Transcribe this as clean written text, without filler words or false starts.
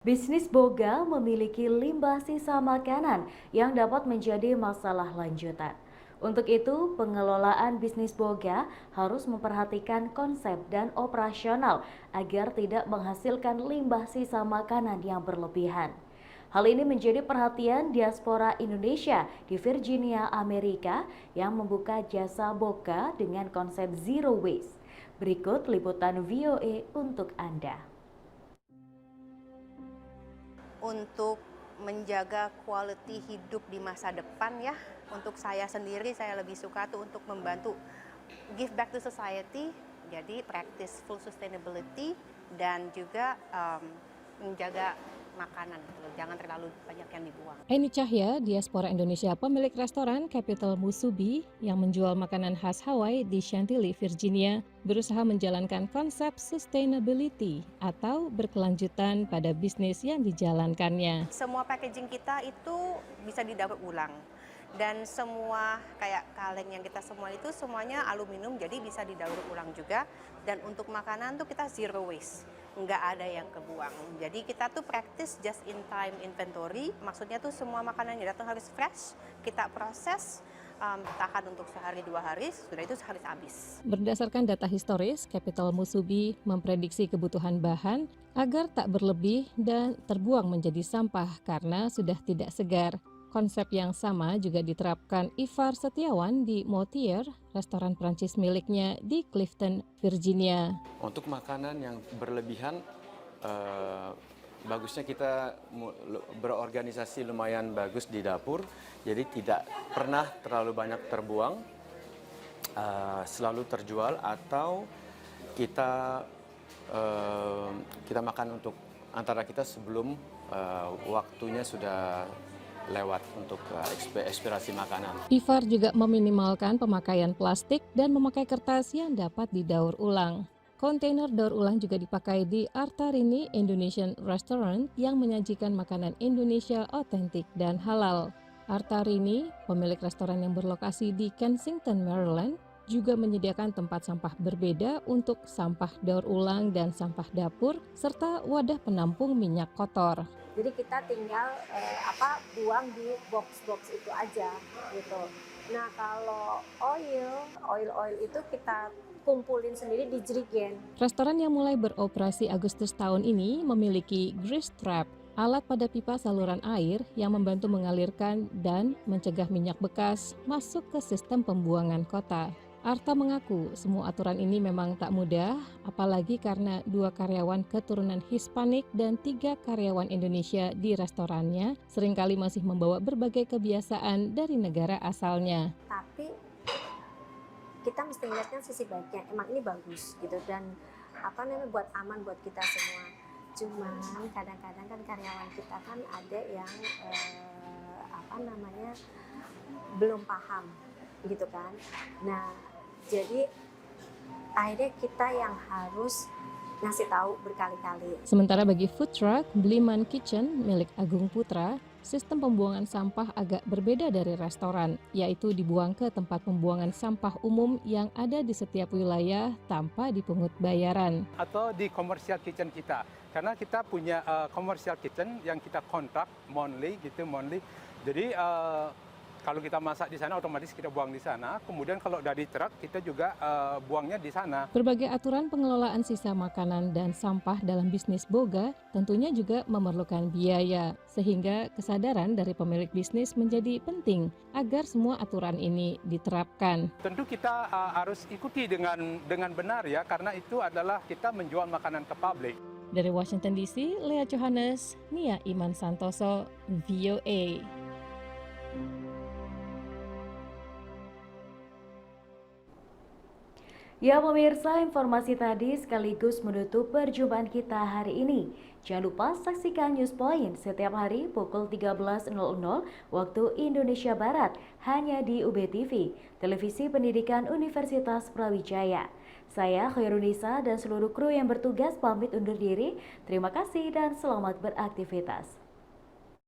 Bisnis boga memiliki limbah sisa makanan yang dapat menjadi masalah lanjutan. Untuk itu, pengelolaan bisnis boga harus memperhatikan konsep dan operasional agar tidak menghasilkan limbah sisa makanan yang berlebihan. Hal ini menjadi perhatian diaspora Indonesia di Virginia, Amerika yang membuka jasa boga dengan konsep zero waste. Berikut liputan VOA untuk Anda. Untuk menjaga quality hidup di masa depan ya, untuk saya sendiri saya lebih suka tuh untuk membantu give back to society, jadi practice full sustainability dan juga menjaga makanan gitu loh, jangan terlalu banyak yang dibuang. Eni Cahya, diaspora Indonesia pemilik restoran Capital Musubi yang menjual makanan khas Hawaii di Chantilly, Virginia, berusaha menjalankan konsep sustainability atau berkelanjutan pada bisnis yang dijalankannya. Semua packaging kita itu bisa didaur ulang. Dan semua kayak kaleng yang kita semua itu semuanya aluminium, jadi bisa didaur ulang juga. Dan untuk makanan tuh kita zero waste, nggak ada yang kebuang. Jadi kita tuh practice just in time inventory, maksudnya tuh semua makanan yang datang harus fresh, kita proses, tahan untuk sehari 2 hari, sudah itu sehari habis. Berdasarkan data historis, Capital Musubi memprediksi kebutuhan bahan agar tak berlebih dan terbuang menjadi sampah karena sudah tidak segar. Konsep yang sama juga diterapkan Ivar Setiawan di Motier, restoran Prancis miliknya di Clifton, Virginia. Untuk makanan yang berlebihan, bagusnya kita berorganisasi lumayan bagus di dapur, jadi tidak pernah terlalu banyak terbuang, selalu terjual atau kita makan untuk antara kita sebelum waktunya sudah lewat untuk ekspirasi makanan. Ivar juga meminimalkan pemakaian plastik dan memakai kertas yang dapat didaur ulang. Kontainer daur ulang juga dipakai di Artarini Indonesian Restaurant yang menyajikan makanan Indonesia otentik dan halal. Artarini, pemilik restoran yang berlokasi di Kensington, Maryland, juga menyediakan tempat sampah berbeda untuk sampah daur ulang dan sampah dapur, serta wadah penampung minyak kotor. Jadi kita tinggal buang di box-box itu aja gitu. Nah kalau oil itu kita kumpulin sendiri di jerigen. Restoran yang mulai beroperasi Agustus tahun ini memiliki grease trap, alat pada pipa saluran air yang membantu mengalirkan dan mencegah minyak bekas masuk ke sistem pembuangan kota. Arta mengaku semua aturan ini memang tak mudah, apalagi karena 2 karyawan keturunan Hispanik dan 3 karyawan Indonesia di restorannya seringkali masih membawa berbagai kebiasaan dari negara asalnya. Tapi kita mesti lihatkan sisi baiknya, emang ini bagus gitu dan buat aman buat kita semua. Cuman kadang-kadang kan karyawan kita kan ada yang belum paham gitu kan. Nah, jadi akhirnya kita yang harus ngasih tahu berkali-kali. Sementara bagi food truck Bliman Kitchen milik Agung Putra, sistem pembuangan sampah agak berbeda dari restoran, yaitu dibuang ke tempat pembuangan sampah umum yang ada di setiap wilayah tanpa dipungut bayaran. Atau di commercial kitchen kita, karena kita punya commercial kitchen yang kita kontrak monthly. Jadi kalau kita masak di sana otomatis kita buang di sana, kemudian kalau dari truk kita juga buangnya di sana. Berbagai aturan pengelolaan sisa makanan dan sampah dalam bisnis boga tentunya juga memerlukan biaya, sehingga kesadaran dari pemilik bisnis menjadi penting agar semua aturan ini diterapkan. Tentu kita harus ikuti dengan benar ya, karena itu adalah kita menjual makanan ke publik. Dari Washington DC, Lea Johannes, Nia Iman Santoso, VOA. Ya pemirsa, informasi tadi sekaligus menutup perjumpaan kita hari ini. Jangan lupa saksikan News Point setiap hari pukul 13.00 waktu Indonesia Barat hanya di UBTV, Televisi Pendidikan Universitas Brawijaya. Saya Khairunisa dan seluruh kru yang bertugas pamit undur diri. Terima kasih dan selamat beraktivitas.